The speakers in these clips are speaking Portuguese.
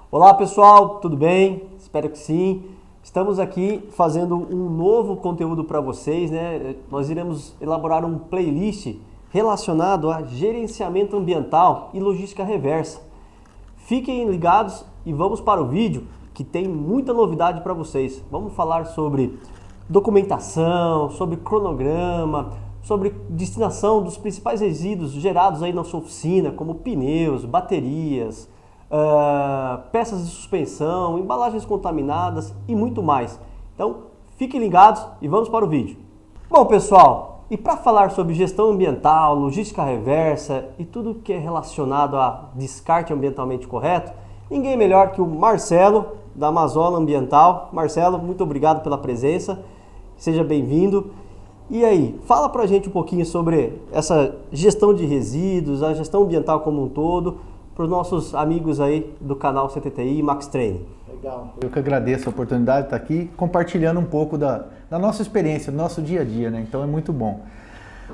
Olá pessoal, tudo bem? Espero que sim. Estamos aqui fazendo um novo conteúdo para vocês, né? Nós iremos elaborar um playlist relacionado a gerenciamento ambiental e logística reversa. Fiquem ligados e vamos para o vídeo que tem muita novidade para vocês. Vamos falar sobre documentação, sobre cronograma, sobre destinação dos principais resíduos gerados aí na sua oficina, como pneus, baterias, peças de suspensão, embalagens contaminadas e muito mais. Então, fiquem ligados e vamos para o vídeo. Bom, pessoal, e para falar sobre gestão ambiental, logística reversa e tudo que é relacionado a descarte ambientalmente correto, ninguém melhor que o Marcelo, da Amazola Ambiental. Marcelo, muito obrigado pela presença, seja bem-vindo. E aí, fala pra gente um pouquinho sobre essa gestão de resíduos, a gestão ambiental como um todo, para os nossos amigos aí do canal CTTI e Max Training. Legal. Eu que agradeço a oportunidade de estar aqui compartilhando um pouco da nossa experiência, do nosso dia a dia, né? Então é muito bom.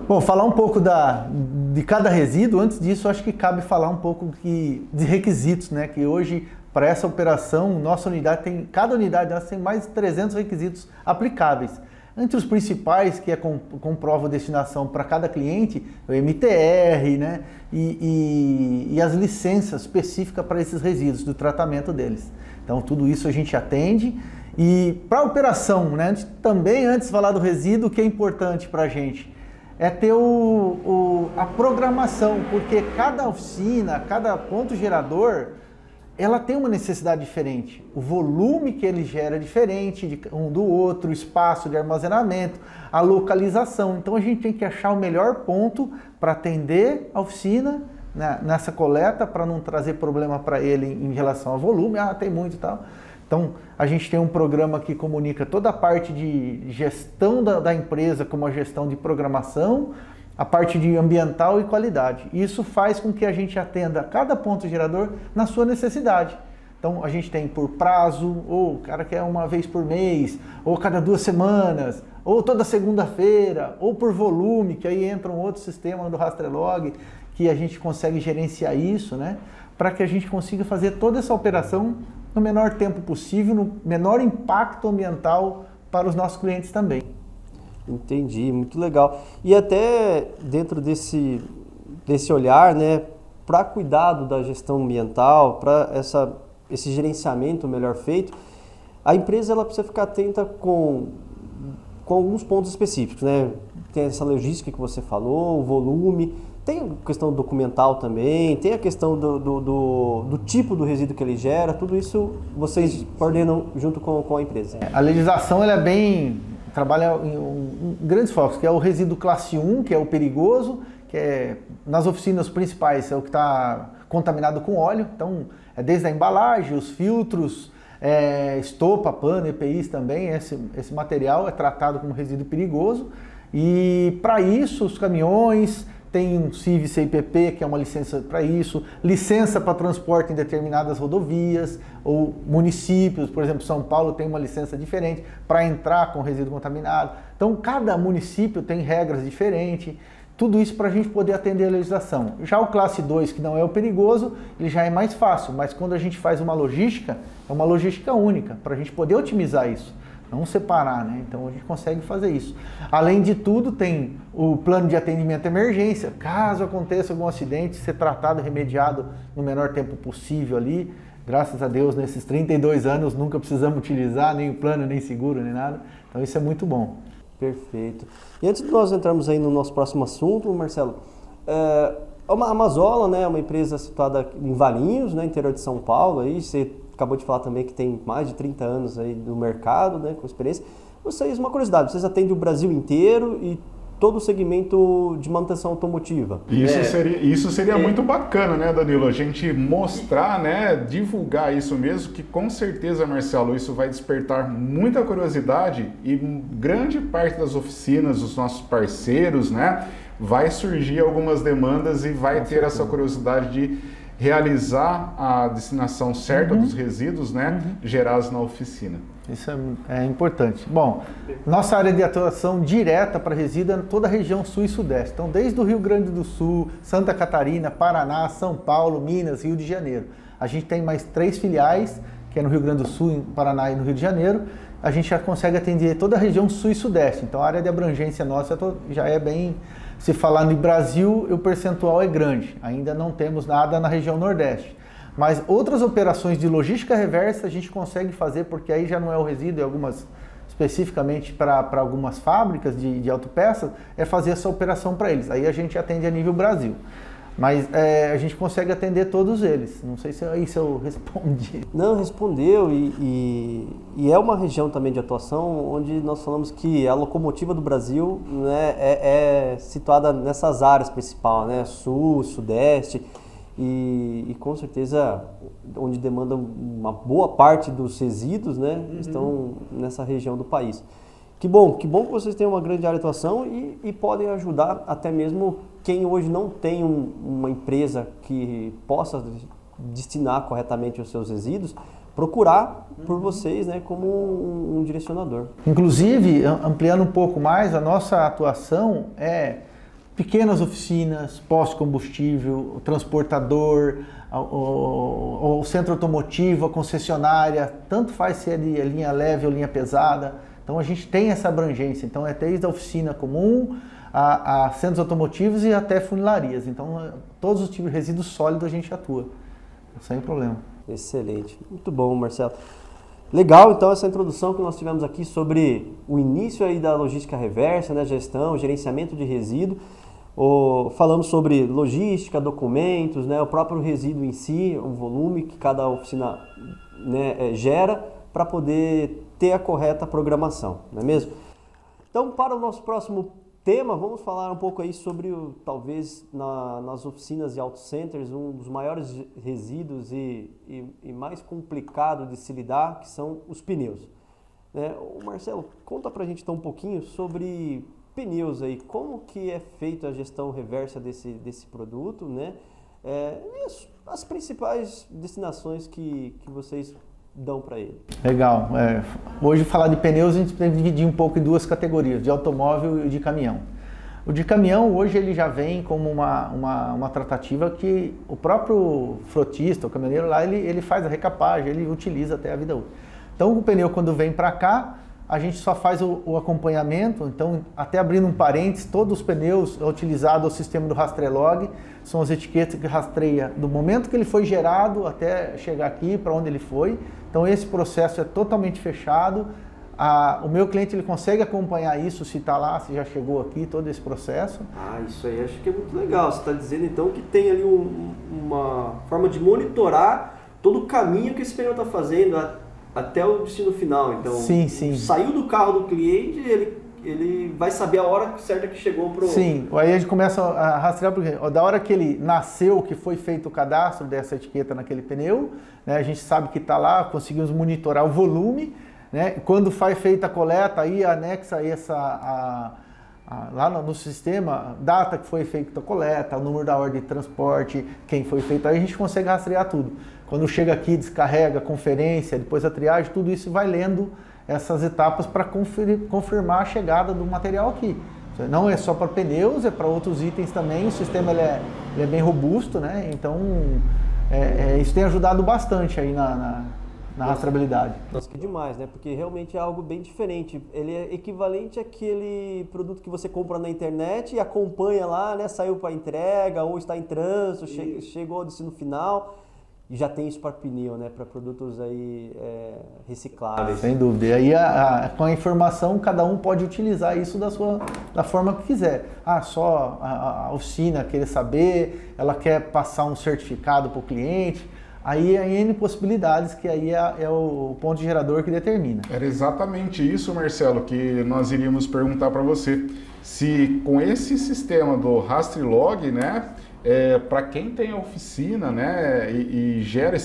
Bom, falar um pouco de cada resíduo. Antes disso, acho que cabe falar um pouco de requisitos, né? Que hoje, para essa operação, nossa unidade cada unidade tem mais de 300 requisitos aplicáveis. Entre os principais, que comprova a destinação para cada cliente, o MTR, né? E as licenças específicas para esses resíduos, do tratamento deles. Então, tudo isso a gente atende. E para a operação, né? Antes de falar do resíduo, o que é importante para a gente é ter a programação, porque cada oficina, cada ponto gerador, ela tem uma necessidade diferente. O volume que ele gera é diferente de um do outro, o espaço de armazenamento, a localização. Então a gente tem que achar o melhor ponto para atender a oficina, né, nessa coleta, para não trazer problema para ele em relação ao volume. Tem muito e tal. Então a gente tem um programa que comunica toda a parte de gestão da empresa, como a gestão de programação, a parte de ambiental e qualidade. Isso faz com que a gente atenda cada ponto gerador na sua necessidade. Então a gente tem por prazo, ou o cara quer uma vez por mês, ou cada 2 semanas, ou toda segunda-feira, ou por volume, que aí entra um outro sistema do Rastrelog, que a gente consegue gerenciar isso, né? Para que a gente consiga fazer toda essa operação no menor tempo possível, no menor impacto ambiental para os nossos clientes também. Entendi, muito legal. E até dentro desse olhar, né, para cuidado da gestão ambiental, para esse gerenciamento melhor feito, a empresa ela precisa ficar atenta com alguns pontos específicos, né? Tem essa logística que você falou, o volume, tem a questão documental também, tem a questão do tipo do resíduo que ele gera, tudo isso vocês coordenam junto com a empresa. A legislação ela trabalha em grandes focos, que é o resíduo classe 1, que é o perigoso, que é nas oficinas principais é o que está contaminado com óleo. Então é desde a embalagem, os filtros, estopa, pano, EPIs também, esse material é tratado como resíduo perigoso. E para isso os caminhões tem um CIV CIPP, que é uma licença para isso, licença para transporte em determinadas rodovias ou municípios, por exemplo, São Paulo tem uma licença diferente para entrar com resíduo contaminado. Então, cada município tem regras diferentes, tudo isso para a gente poder atender a legislação. Já o classe 2, que não é o perigoso, ele já é mais fácil, mas quando a gente faz uma logística, é uma logística única, para a gente poder otimizar isso. Não separar, né? Então a gente consegue fazer isso. Além de tudo, tem o plano de atendimento à emergência. Caso aconteça algum acidente, ser tratado e remediado no menor tempo possível ali. Graças a Deus, nesses 32 anos, nunca precisamos utilizar nem o plano, nem seguro, nem nada. Então isso é muito bom. Perfeito. E antes de nós entrarmos aí no nosso próximo assunto, Marcelo, a Amazola, né, é uma empresa situada em Valinhos, né, interior de São Paulo, aí você acabou de falar também que tem mais de 30 anos aí no mercado, né, com experiência. Vocês, uma curiosidade, vocês atendem o Brasil inteiro e todo o segmento de manutenção automotiva. Isso seria muito bacana, né, Danilo? A gente mostrar, né, divulgar isso mesmo, que com certeza, Marcelo, isso vai despertar muita curiosidade e grande parte das oficinas, dos nossos parceiros, né, vai surgir algumas demandas e vai ter essa curiosidade de realizar a destinação certa dos resíduos, né, gerados na oficina. Isso é importante. Bom, nossa área de atuação direta para resíduo é toda a região sul e sudeste. Então, desde o Rio Grande do Sul, Santa Catarina, Paraná, São Paulo, Minas, Rio de Janeiro. A gente tem mais 3 filiais, que é no Rio Grande do Sul, em Paraná e no Rio de Janeiro. A gente já consegue atender toda a região sul e sudeste. Então a área de abrangência nossa já é bem... Se falar no Brasil, o percentual é grande. Ainda não temos nada na região nordeste. Mas outras operações de logística reversa a gente consegue fazer, porque aí já não é o resíduo, é algumas... especificamente para algumas fábricas de autopeças, é fazer essa operação para eles. Aí a gente atende a nível Brasil. Mas a gente consegue atender todos eles. Não sei se eu respondi. Não, respondeu. E é uma região também de atuação onde nós falamos que a locomotiva do Brasil, né, é situada nessas áreas principais, né, sul, sudeste. E com certeza onde demandam uma boa parte dos resíduos, né, estão nessa região do país. Que bom que vocês têm uma grande área de atuação e podem ajudar até mesmo quem hoje não tem uma empresa que possa destinar corretamente os seus resíduos, procurar por vocês, né, como um direcionador. Inclusive, ampliando um pouco mais, a nossa atuação é pequenas oficinas, pós-combustível, o transportador, o centro automotivo, a concessionária, tanto faz se é de linha leve ou linha pesada. Então a gente tem essa abrangência, então é desde a oficina comum, a centros automotivos e até funilarias. Então todos os tipos de resíduos sólidos a gente atua, sem problema. Excelente, muito bom, Marcelo. Legal, então, essa introdução que nós tivemos aqui sobre o início aí da logística reversa, né, gestão, gerenciamento de resíduo. Falamos sobre logística, documentos, né, o próprio resíduo em si, o volume que cada oficina, né, gera para poder ter a correta programação, não é mesmo? Então, para o nosso próximo tema, vamos falar um pouco aí sobre, talvez, nas oficinas e auto centers, um dos maiores resíduos e mais complicado de se lidar, que são os pneus. O Marcelo, conta pra gente então um pouquinho sobre pneus aí, como que é feita a gestão reversa desse produto, né? E as principais destinações que vocês dão para ele. Legal. Hoje, falar de pneus, a gente tem que dividir um pouco em duas categorias, de automóvel e de caminhão. O de caminhão, hoje, ele já vem como uma tratativa que o próprio frotista, o caminhoneiro lá, ele faz a recapagem, ele utiliza até a vida útil. Então, o pneu, quando vem para cá, a gente só faz o acompanhamento. Então, até abrindo um parênteses, todos os pneus utilizados o sistema do Rastrelog, são as etiquetas que rastreia do momento que ele foi gerado até chegar aqui, para onde ele foi. Então esse processo é totalmente fechado. O meu cliente ele consegue acompanhar isso, se está lá, se já chegou aqui, todo esse processo. Isso aí acho que é muito legal. Você está dizendo então que tem ali uma forma de monitorar todo o caminho que esse pneu está fazendo até o destino final. Então, sim. Saiu do carro do cliente, ele vai saber a hora certa que chegou para o... Sim, aí a gente começa a rastrear, porque da hora que ele nasceu, que foi feito o cadastro dessa etiqueta naquele pneu, né, a gente sabe que está lá, conseguimos monitorar o volume, né, quando foi feita a coleta, aí anexa lá no sistema, data que foi feita a coleta, o número da ordem de transporte, quem foi feito, aí a gente consegue rastrear tudo. Quando chega aqui, descarrega, conferência, depois a triagem, tudo isso vai lendo essas etapas para confirmar a chegada do material aqui. Não é só para pneus, é para outros itens também. O sistema ele é bem robusto, né? Então isso tem ajudado bastante aí na rastreabilidade. Nossa, que demais, né? Porque realmente é algo bem diferente. Ele é equivalente àquele produto que você compra na internet e acompanha lá, né? Saiu para entrega ou está em trânsito, chegou ao destino final. E já tem isso para pneu, né? Para produtos aí recicláveis. Sem dúvida. E aí, com a informação, cada um pode utilizar isso da forma que quiser. Só a oficina querer saber, ela quer passar um certificado para o cliente. Aí há N possibilidades, que aí é o ponto gerador que determina. Era exatamente isso, Marcelo, que nós iríamos perguntar para você. Se com esse sistema do Rastrelog, né? Para quem tem a oficina, né, e gera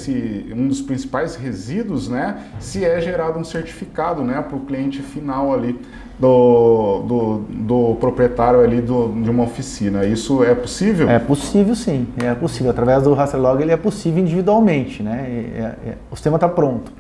um dos principais resíduos, né, se é gerado um certificado, né, para o cliente final ali do proprietário ali de uma oficina. Isso é possível? É possível, sim. É possível. Através do Rastrelog ele é possível individualmente, né? O sistema está pronto.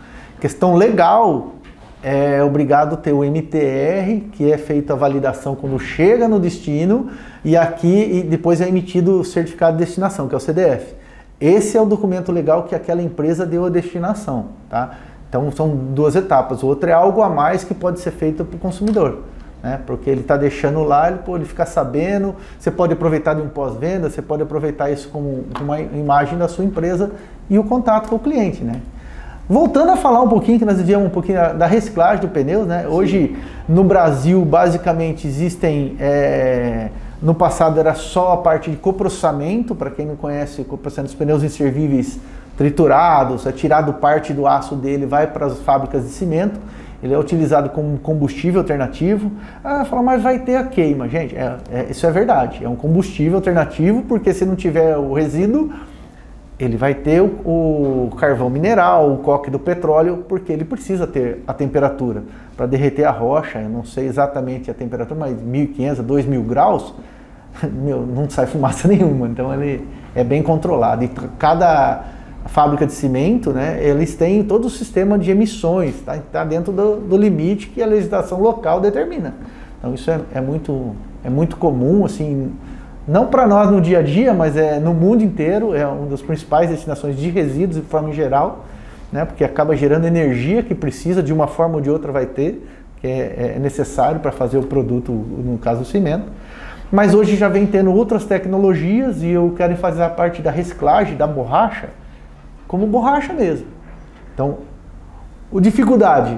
Questão legal, é obrigado a ter o MTR, que é feita a validação quando chega no destino, e depois é emitido o certificado de destinação, que é o CDF. Esse é o documento legal que aquela empresa deu a destinação, tá? Então são duas etapas. O outro é algo a mais que pode ser feito para o consumidor, né? Porque ele está deixando lá, ele fica sabendo, você pode aproveitar de um pós-venda, você pode aproveitar isso como uma imagem da sua empresa e o contato com o cliente, né? Voltando a falar um pouquinho, que nós vivíamos um pouquinho da reciclagem do pneu, né? Hoje no Brasil basicamente existem, no passado era só a parte de coprocessamento, para quem não conhece, coprocessamento dos pneus inservíveis triturados, é tirado parte do aço dele, vai para as fábricas de cimento, ele é utilizado como combustível alternativo. Fala, mas vai ter a queima. Gente, isso é verdade, é um combustível alternativo, porque se não tiver o resíduo, ele vai ter o carvão mineral, o coque do petróleo, porque ele precisa ter a temperatura. Para derreter a rocha, eu não sei exatamente a temperatura, mas 1.500, 2.000 graus, não sai fumaça nenhuma. Então ele é bem controlado. E cada fábrica de cimento, né, eles têm todo o sistema de emissões, tá dentro do limite que a legislação local determina. Então isso é muito comum, assim, não para nós no dia a dia, mas no mundo inteiro, é uma das principais destinações de resíduos de forma geral, né, porque acaba gerando energia que precisa, de uma forma ou de outra vai ter, que é necessário para fazer o produto, no caso do cimento. Mas hoje já vem tendo outras tecnologias e eu quero fazer a parte da reciclagem da borracha, como borracha mesmo. Então, a dificuldade,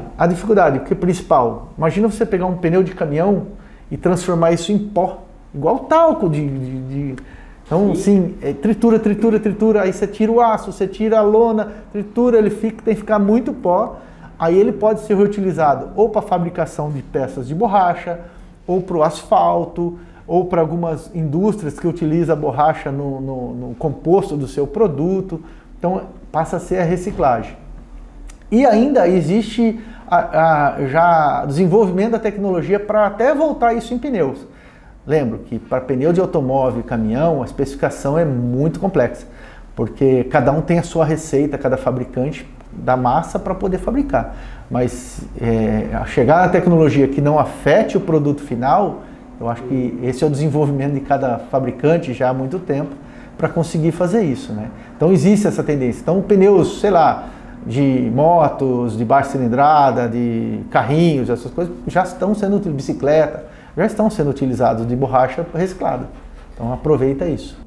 o que é principal? Imagina você pegar um pneu de caminhão e transformar isso em pó, igual talco então, assim, tritura, aí você tira o aço, você tira a lona, tritura, tem que ficar muito pó, aí ele pode ser reutilizado ou para fabricação de peças de borracha, ou para o asfalto, ou para algumas indústrias que utilizam a borracha no composto do seu produto. Então, passa a ser a reciclagem. E ainda existe já desenvolvimento da tecnologia para até voltar isso em pneus. Lembro que para pneu de automóvel e caminhão, a especificação é muito complexa, porque cada um tem a sua receita, cada fabricante da massa para poder fabricar. Mas chegar na tecnologia que não afete o produto final, eu acho que esse é o desenvolvimento de cada fabricante já há muito tempo, para conseguir fazer isso, né? Então existe essa tendência. Então pneus, sei lá, de motos, de baixa cilindrada, de carrinhos, essas coisas, já estão sendo utilizados, bicicleta, já estão sendo utilizados de borracha reciclada. Então aproveita isso.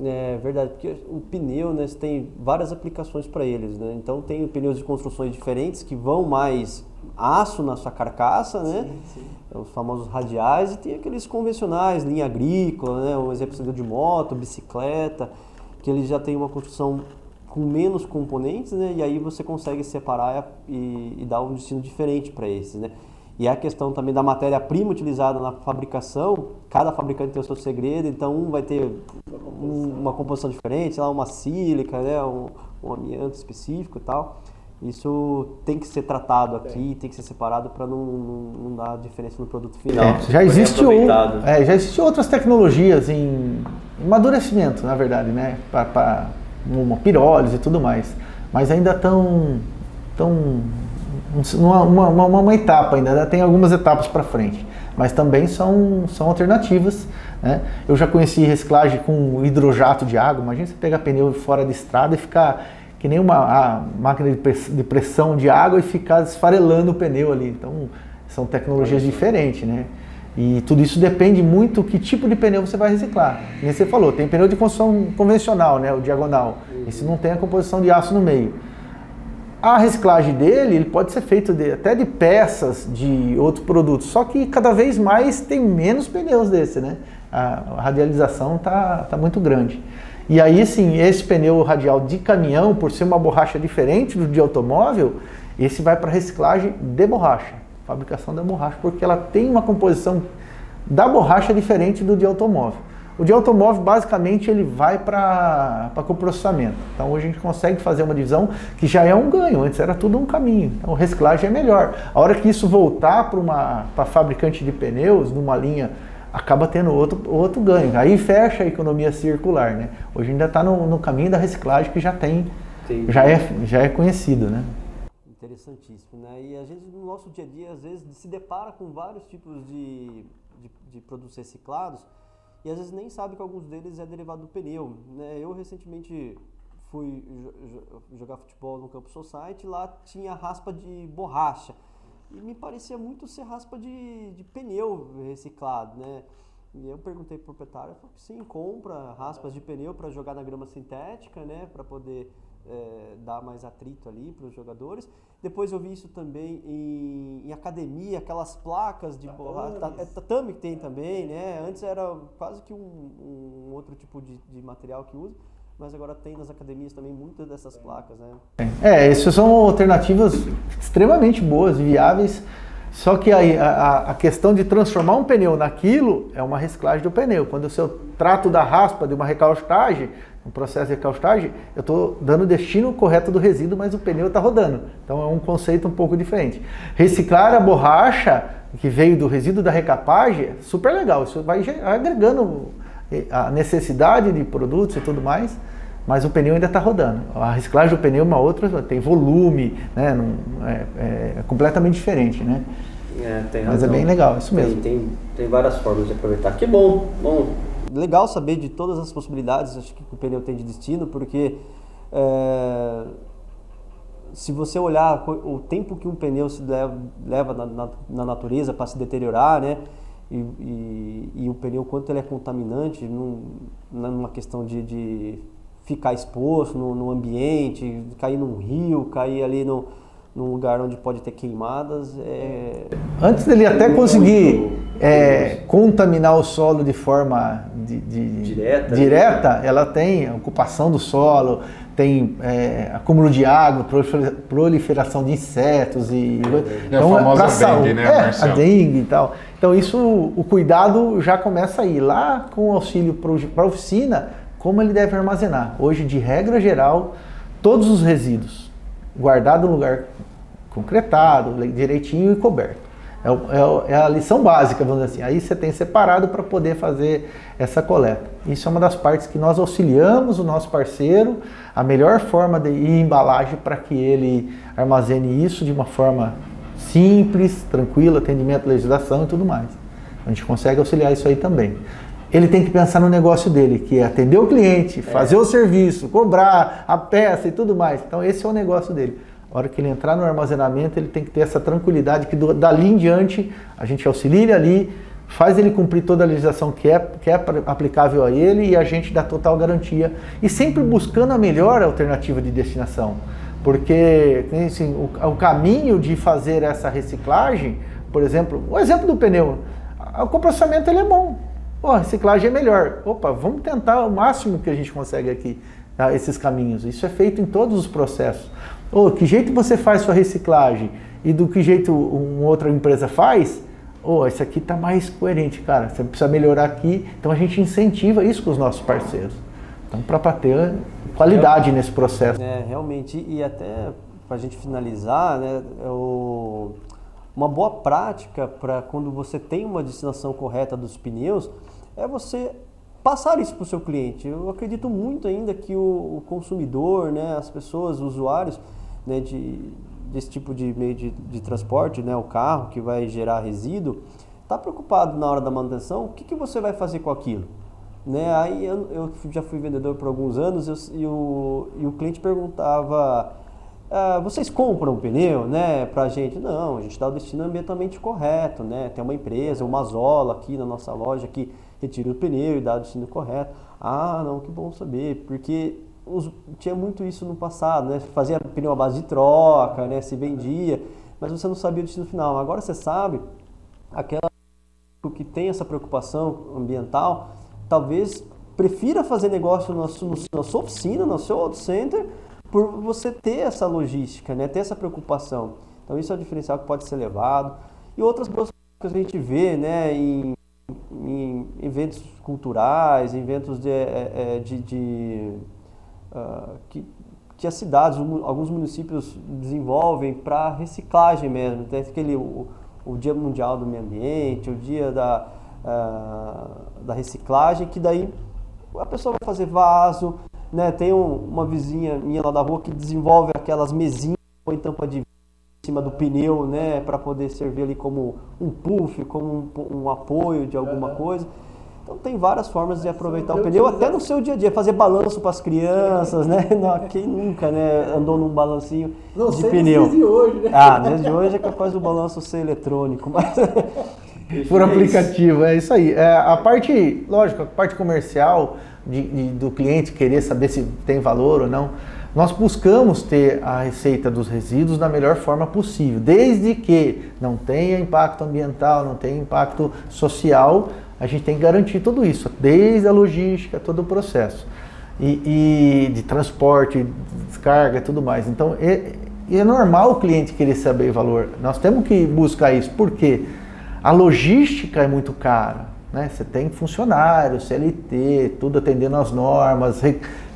É verdade, porque o pneu, né, você tem várias aplicações para eles, né? Então tem pneus de construções diferentes que vão mais aço na sua carcaça, né? Sim. Os famosos radiais, e tem aqueles convencionais, linha agrícola, né? Um exemplo de moto, bicicleta, que eles já têm uma construção com menos componentes, né? E aí você consegue separar e dar um destino diferente para esses, né? E a questão também da matéria-prima utilizada na fabricação, cada fabricante tem o seu segredo, então um vai ter uma composição diferente, sei lá, uma sílica, né? um amianto específico e tal. Isso tem que ser tratado aqui, tem que ser separado para não dar diferença no produto final. Já existe outras tecnologias em amadurecimento, na verdade, né? Para uma pirólise e tudo mais, mas ainda estão uma etapa ainda tem algumas etapas para frente, mas também são alternativas, né? Eu já conheci reciclagem com hidrojato de água. Imagina você pegar pneu fora de estrada e ficar que nem uma máquina de pressão de água e ficar esfarelando o pneu ali. Então são tecnologias diferentes, né? E tudo isso depende muito do que tipo de pneu você vai reciclar. Como você falou, tem pneu de construção convencional, né? O diagonal. Esse não tem a composição de aço no meio. A reciclagem dele, ele pode ser feito até de peças de outros produtos, só que cada vez mais tem menos pneus desse, né? A radialização tá muito grande. E aí sim, esse pneu radial de caminhão, por ser uma borracha diferente do de automóvel, esse vai para reciclagem de borracha, fabricação da borracha, porque ela tem uma composição da borracha diferente do de automóvel. O de automóvel, basicamente, ele vai para coprocessamento. Então, hoje a gente consegue fazer uma divisão que já é um ganho. Antes era tudo um caminho. Então, a reciclagem é melhor. A hora que isso voltar para fabricante de pneus, numa linha, acaba tendo outro ganho. Aí fecha a economia circular, né? Hoje ainda está no caminho da reciclagem que já é conhecido, né? Interessantíssimo, né? E a gente, no nosso dia a dia, às vezes, se depara com vários tipos de produtos reciclados, e às vezes nem sabe que alguns deles é derivado do pneu, né? Eu recentemente fui jogar futebol no Campo Society, lá tinha raspa de borracha. E me parecia muito ser raspa de pneu reciclado, né? E eu perguntei pro proprietário, ele falou que sim, compra raspas de pneu para jogar na grama sintética, né? Para poder dar mais atrito ali para os jogadores. Depois eu vi isso também em academia, aquelas placas de borracha, tatame que tem também, né? Antes era quase que um outro tipo de material que usa, mas agora tem nas academias também muitas dessas placas, né? Essas são alternativas extremamente boas, viáveis, só que a questão de transformar um pneu naquilo é uma reciclagem do pneu. Quando eu trato da raspa de uma recaustagem, um processo de recaustagem, eu estou dando o destino correto do resíduo, mas o pneu está rodando. Então é um conceito um pouco diferente. Reciclar a borracha que veio do resíduo da recapagem é super legal. Isso vai agregando a necessidade de produtos e tudo mais, mas o pneu ainda está rodando. A reciclagem do pneu é uma outra, tem volume, né? É completamente diferente, né? Mas é bem legal, isso mesmo. Tem várias formas de aproveitar. Que bom. Legal saber de todas as possibilidades, acho que o pneu tem de destino, porque se você olhar o tempo que um pneu se leva na natureza para se deteriorar, né? E o pneu, quanto ele é contaminante, numa questão de ficar exposto no ambiente, cair num rio, cair ali num lugar onde pode ter queimadas. Antes dele até conseguir contaminar o solo de forma direta, ela tem ocupação do solo, tem acúmulo de água, proliferação de insetos então, a famosa dengue, né, Marcelo? A dengue e tal. Então o cuidado já começa aí, lá com o auxílio para a oficina, como ele deve armazenar. Hoje, de regra geral, todos os resíduos guardados no lugar concretado, direitinho e coberto. É a lição básica, vamos dizer assim. Aí você tem separado para poder fazer essa coleta. Isso é uma das partes que nós auxiliamos o nosso parceiro, a melhor forma de embalagem para que ele armazene isso de uma forma simples, tranquila, atendimento, legislação e tudo mais. A gente consegue auxiliar isso aí também. Ele tem que pensar no negócio dele, que é atender o cliente, fazer o serviço, cobrar a peça e tudo mais. Então esse é o negócio dele. A hora que ele entrar no armazenamento, ele tem que ter essa tranquilidade que dali em diante a gente auxilia ele ali, faz ele cumprir toda a legislação que é aplicável a ele e a gente dá total garantia. E sempre buscando a melhor alternativa de destinação. Porque assim, o caminho de fazer essa reciclagem, por exemplo, o exemplo do pneu, o compostamento ele é bom. A reciclagem é melhor. Opa, vamos tentar o máximo que a gente consegue aqui, tá? Esses caminhos. Isso é feito em todos os processos. Que jeito você faz sua reciclagem e do que jeito uma outra empresa faz? Isso aqui está mais coerente, cara. Você precisa melhorar aqui. Então a gente incentiva isso com os nossos parceiros. Então para ter qualidade nesse processo. Realmente. E até para a gente finalizar, né, uma boa prática para quando você tem uma destinação correta dos pneus é você passar isso para o seu cliente. Eu acredito muito ainda que o consumidor, né, as pessoas, os usuários, né, desse tipo de meio de transporte, né, o carro que vai gerar resíduo, está preocupado na hora da manutenção, o que você vai fazer com aquilo? Né? Aí eu já fui vendedor por alguns anos e o cliente perguntava... vocês compram pneu, né, pra gente? Não, a gente dá o destino ambientalmente correto, né? Tem uma empresa, uma Mazola aqui na nossa loja que retira o pneu e dá o destino correto. Não, que bom saber, porque tinha muito isso no passado, né? Fazia pneu à base de troca, né? Se vendia, mas você não sabia o destino final. Agora você sabe, aquela que tem essa preocupação ambiental, talvez prefira fazer negócio na sua oficina, no seu auto center, por você ter essa logística, né? Ter essa preocupação. Então isso é um diferencial que pode ser levado. E outras coisas que a gente vê, né, em eventos culturais, eventos que as cidades, alguns municípios desenvolvem para reciclagem mesmo. Tem o Dia Mundial do Meio Ambiente, o Dia da reciclagem, que daí a pessoa vai fazer vaso, né? Tem uma vizinha minha lá da rua que desenvolve aquelas mesinhas, põe tampa de vidro em cima do pneu, né? Para poder servir ali como um puff, como um apoio de alguma coisa. Então tem várias formas de aproveitar o pneu, até no seu dia a dia, fazer balanço para as crianças, né? Quem nunca, né, andou num balancinho de pneu? Nos dias de hoje, né? Nos dias de hoje é capaz do balanço ser eletrônico, mas... Por aplicativo, é isso aí. A parte, lógico, a parte comercial do cliente querer saber se tem valor ou não, nós buscamos ter a receita dos resíduos da melhor forma possível, desde que não tenha impacto ambiental, não tenha impacto social, a gente tem que garantir tudo isso, desde a logística, todo o processo. E de transporte, descarga e tudo mais. Então, é normal o cliente querer saber o valor. Nós temos que buscar isso, porque a logística é muito cara, né? Você tem funcionários, CLT, tudo atendendo às normas,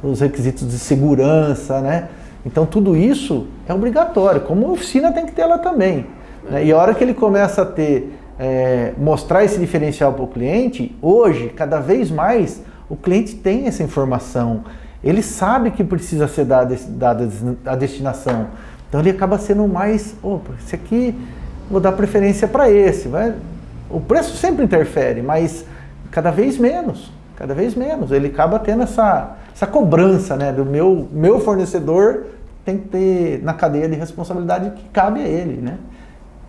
os requisitos de segurança, né? Então tudo isso é obrigatório, como a oficina tem que ter ela também. Né? E a hora que ele começa a ter, mostrar esse diferencial para o cliente, hoje, cada vez mais, o cliente tem essa informação, ele sabe que precisa ser dada a destinação, então ele acaba sendo mais, opa, esse aqui... vou dar preferência para esse. O preço sempre interfere, mas cada vez menos. Ele acaba tendo essa cobrança, né, do meu fornecedor tem que ter na cadeia de responsabilidade que cabe a ele, né?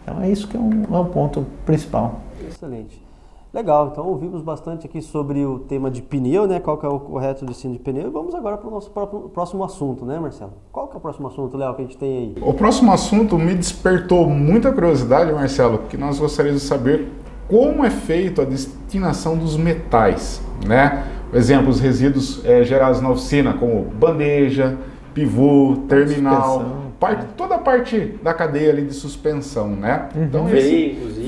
Então é isso que é um ponto principal. Excelente. Legal, então ouvimos bastante aqui sobre o tema de pneu, né? Qual que é o correto destino de pneu. E vamos agora para o nosso próximo assunto, né, Marcelo? Qual que é o próximo assunto, Léo, que a gente tem aí? O próximo assunto me despertou muita curiosidade, Marcelo, que nós gostaríamos de saber como é feito a destinação dos metais, né? Por exemplo, os resíduos gerados na oficina, como bandeja, pivô, terminal, toda a parte da cadeia ali de suspensão, né? Então,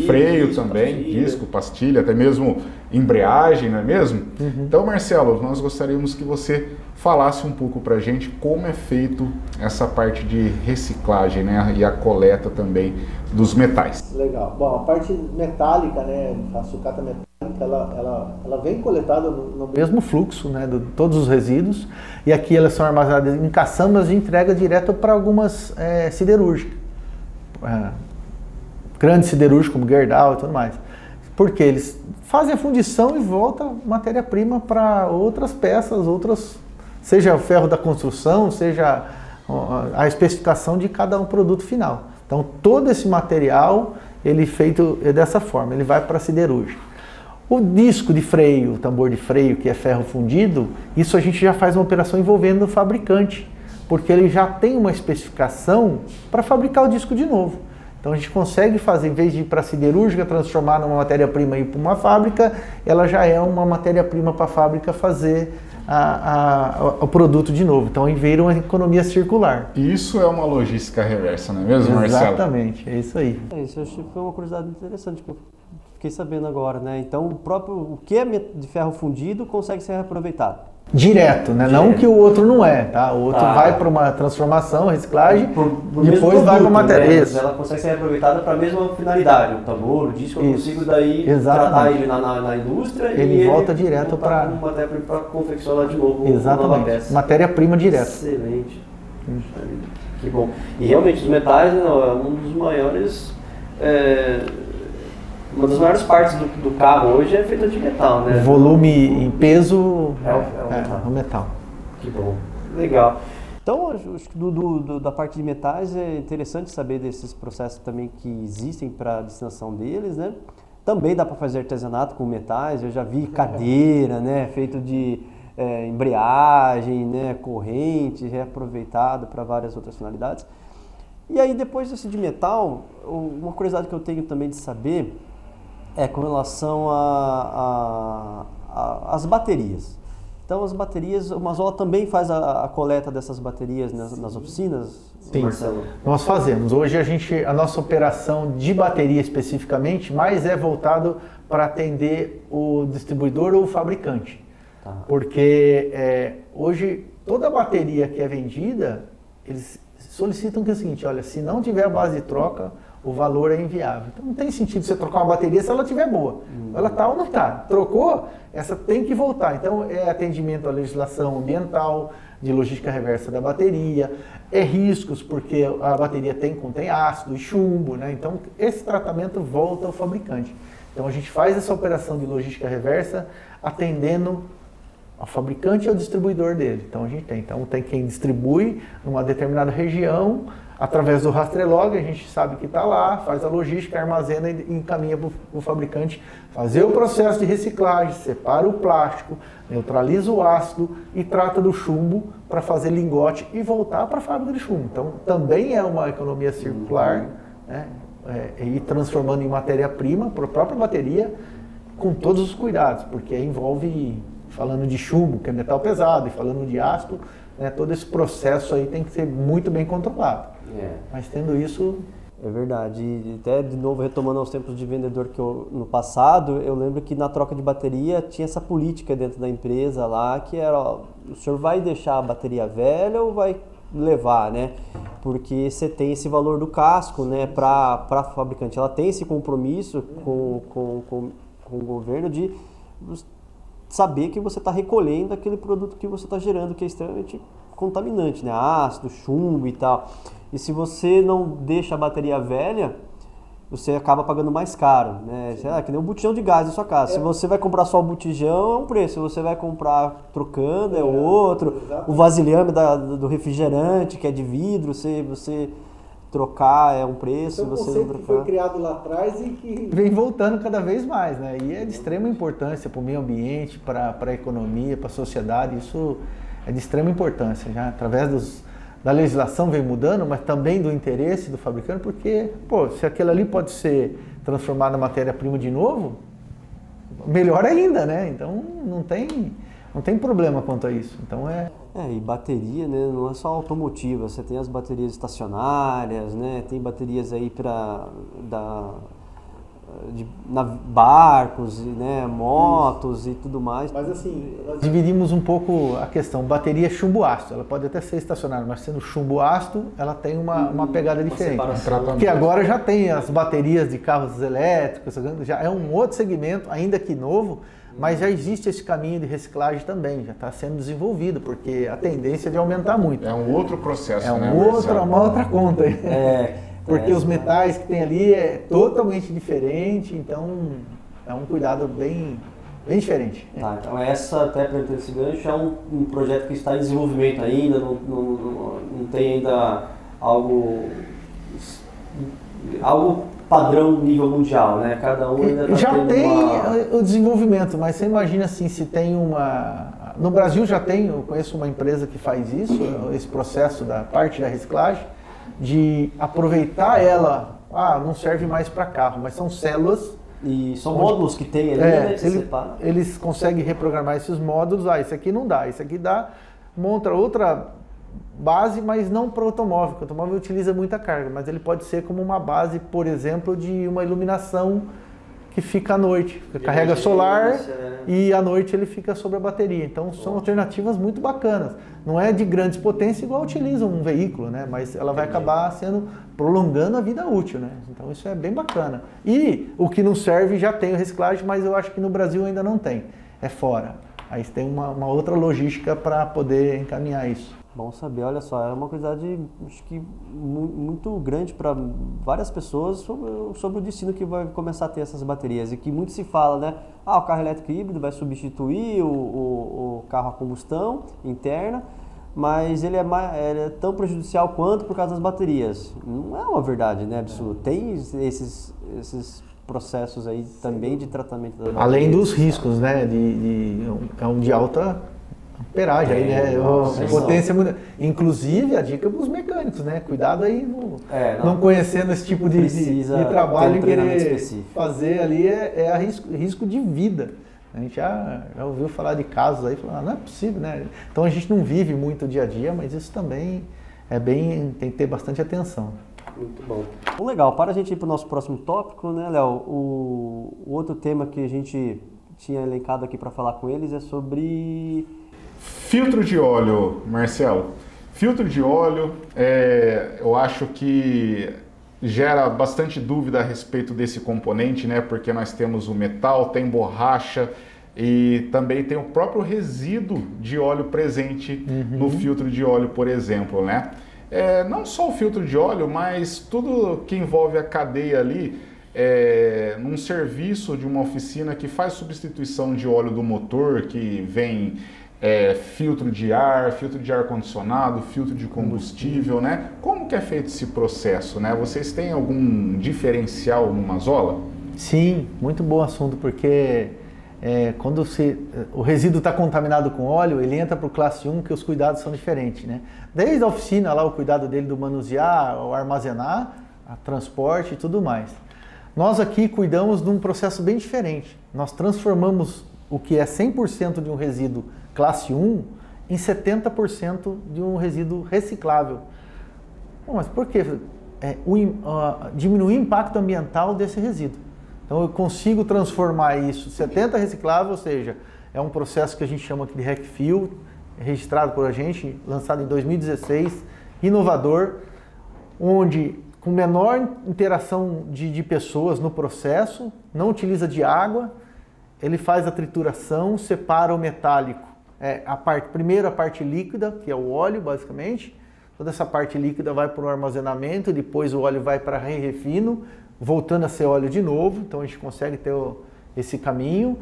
freio também, disco, pastilha, até mesmo embreagem, não é mesmo? Então, Marcelo, nós gostaríamos que você falasse um pouco pra gente como é feito essa parte de reciclagem, né? E a coleta também dos metais. Legal. Bom, a parte metálica, né? A sucata metálica, ela vem coletada no mesmo fluxo, né? De todos os resíduos. E aqui elas são armazenadas em caçambas de entrega direto para algumas siderúrgicas. Grandes siderúrgicas como Gerdau e tudo mais. Porque eles fazem a fundição e volta matéria-prima para outras peças, seja o ferro da construção, seja a especificação de cada produto final. Então todo esse material ele é feito dessa forma, ele vai para a siderúrgica. O disco de freio, o tambor de freio, que é ferro fundido, isso a gente já faz uma operação envolvendo o fabricante, porque ele já tem uma especificação para fabricar o disco de novo. Então a gente consegue fazer, em vez de ir para a siderúrgica, transformar numa matéria-prima e ir para uma fábrica, ela já é uma matéria-prima para a fábrica fazer o produto de novo. Então aí veio uma economia circular. Isso é uma logística reversa, não é mesmo, Marcelo? Exatamente, é isso aí. Isso eu acho que foi uma curiosidade interessante que eu fiquei sabendo agora, né? Então o que é de ferro fundido consegue ser reaproveitado. Direto, né? Não que o outro não é, tá? O outro vai para uma transformação, reciclagem, depois vai para uma matéria. Né? Ela consegue ser reaproveitada para a mesma finalidade, o tambor, o disco, eu consigo daí tratar ele na indústria ele volta direto para uma matéria-prima para confeccionar de novo uma nova peça. Matéria-prima direta. Excelente. Que bom. E realmente os metais, né, é um dos maiores... Uma das maiores partes do carro hoje é feita de metal, né? Volume em peso é o metal. Que bom. Legal. Então, acho que da parte de metais é interessante saber desses processos também que existem para a destinação deles, né? Também dá para fazer artesanato com metais. Eu já vi cadeira, né? Feito de embreagem, né? Corrente, reaproveitado para várias outras finalidades. E aí, depois desse de metal, uma curiosidade que eu tenho também de saber é com relação às baterias. Então as baterias, o Mazola também faz a coleta dessas baterias nas oficinas? Sim, Marcelo? Nós fazemos. Hoje a nossa operação de bateria especificamente mais é voltado para atender o distribuidor ou o fabricante. Tá. Porque hoje toda bateria que é vendida, eles solicitam que é o seguinte, olha, se não tiver a base de troca, o valor é inviável. Então não tem sentido você trocar uma bateria se ela estiver boa. Ela está ou não está. Trocou, essa tem que voltar. Então é atendimento à legislação ambiental, de logística reversa da bateria, riscos, porque a bateria contém ácido e chumbo, né? Então esse tratamento volta ao fabricante. Então a gente faz essa operação de logística reversa atendendo ao fabricante e ao distribuidor dele. Então a gente tem quem distribui numa determinada região, através do Rastrelog, a gente sabe que está lá, faz a logística, armazena e encaminha para o fabricante fazer o processo de reciclagem, separa o plástico, neutraliza o ácido e trata do chumbo para fazer lingote e voltar para a fábrica de chumbo. Então também é uma economia circular, né? E transformando em matéria-prima para a própria bateria, com todos os cuidados, porque envolve, falando de chumbo, que é metal pesado, e falando de ácido, né, todo esse processo aí tem que ser muito bem controlado. Mas tendo isso... É verdade. E até, de novo, retomando aos tempos de vendedor que no passado, eu lembro que na troca de bateria tinha essa política dentro da empresa lá, que era, ó, o senhor vai deixar a bateria velha ou vai levar, né? Porque você tem esse valor do casco, né, para a fabricante. Ela tem esse compromisso com o governo de saber que você está recolhendo aquele produto que você está gerando, que é extremamente contaminante, né? Ácido, chumbo e tal. E se você não deixa a bateria velha, você acaba pagando mais caro, né? Sei lá, que nem um botijão de gás na sua casa. Se você vai comprar só o botijão, é um preço. Se você vai comprar trocando, é outro. Exatamente. O vasilhame do refrigerante, que é de vidro, você trocar é um preço. Então, você o conceito que foi criado lá atrás e que vem voltando cada vez mais, né? E é de extrema importância para o meio ambiente, para a economia, para a sociedade. Isso é de extrema importância, já através da legislação vem mudando, mas também do interesse do fabricante, porque, pô, se aquilo ali pode ser transformado em matéria-prima de novo, melhor ainda, né? Então não tem problema quanto a isso. Então e bateria, né, não é só automotiva, você tem as baterias estacionárias, né, tem baterias aí barcos, né, motos e tudo mais. Mas assim, nós dividimos um pouco a questão. Bateria chumbo ácido, ela pode até ser estacionária, mas sendo chumbo ácido, ela tem uma pegada diferente. Porque agora já tem as baterias de carros elétricos, já é um outro segmento, ainda que novo, mas já existe esse caminho de reciclagem também, já está sendo desenvolvido, porque a tendência é de aumentar muito. É um outro processo, né? Uma outra conta. Porque os metais que tem ali é totalmente diferente, então é um cuidado bem diferente. Tá, então essa, até para ter esse gancho, é um projeto que está em desenvolvimento ainda, não tem ainda algo padrão nível mundial, né? Cada um ainda está já tem o desenvolvimento, mas você imagina assim, se tem uma... No Brasil já tem, eu conheço uma empresa que faz isso, esse processo da parte da reciclagem, de aproveitar ela, não serve mais para carro, mas são células. E são módulos que tem ali, né? Eles conseguem reprogramar esses módulos, isso aqui não dá, isso aqui dá, monta outra base, mas não para o automóvel, porque o automóvel utiliza muita carga, mas ele pode ser como uma base, por exemplo, de uma iluminação que fica à noite, carrega solar e à noite ele fica sobre a bateria. Então são alternativas muito bacanas. Não é de grandes potências igual utiliza um veículo, né? Mas ela vai acabar prolongando a vida útil, né? Então isso é bem bacana. E o que não serve já tem o reciclagem, mas eu acho que no Brasil ainda não tem. É fora. Aí tem uma outra logística para poder encaminhar isso. Bom saber, olha só, é uma curiosidade acho que muito grande para várias pessoas sobre o destino que vai começar a ter essas baterias, e que muito se fala, né? O carro elétrico híbrido vai substituir o carro a combustão interna, mas ele é tão prejudicial quanto por causa das baterias. Não é uma verdade, né, absoluta. Tem esses processos aí também de tratamento das baterias. Além dos riscos, né, de alta amperagem, aí, né? Potência muito... Inclusive, a dica para os mecânicos, né? Cuidado aí, não conhecendo esse tipo de trabalho e querer fazer ali é risco de vida. A gente já ouviu falar de casos aí, falando, não é possível, né? Então a gente não vive muito o dia a dia, mas isso também tem que ter bastante atenção. Muito bom. Bom, legal, para a gente ir para o nosso próximo tópico, né, Léo? O outro tema que a gente tinha elencado aqui para falar com eles é sobre... Filtro de óleo, Marcelo. Filtro de óleo, eu acho que gera bastante dúvida a respeito desse componente, né? Porque nós temos o metal, tem borracha e também tem o próprio resíduo de óleo presente no filtro de óleo, por exemplo, né? Não só o filtro de óleo, mas tudo que envolve a cadeia ali num serviço de uma oficina que faz substituição de óleo do motor, que vem filtro de ar condicionado, filtro de combustível, né? Como que é feito esse processo, né? Vocês têm algum diferencial no Mazola? Sim, muito bom assunto, porque quando o resíduo está contaminado com óleo, ele entra para o classe 1, que os cuidados são diferentes, né? Desde a oficina, lá o cuidado dele do manusear, o armazenar, a transporte e tudo mais. Nós aqui cuidamos de um processo bem diferente. Nós transformamos o que é 100% de um resíduo classe 1 em 70% de um resíduo reciclável. Bom, mas por quê? Diminuir o impacto ambiental desse resíduo. Então eu consigo transformar isso 70% reciclável, ou seja, é um processo que a gente chama aqui de RecFuel, registrado por a gente, lançado em 2016, inovador, onde com menor interação de pessoas no processo, não utiliza de água, ele faz a trituração, separa o metálico. Primeiro a parte líquida, que é o óleo, basicamente. Toda essa parte líquida vai para o armazenamento, depois o óleo vai para refino, voltando a ser óleo de novo. Então a gente consegue ter esse caminho.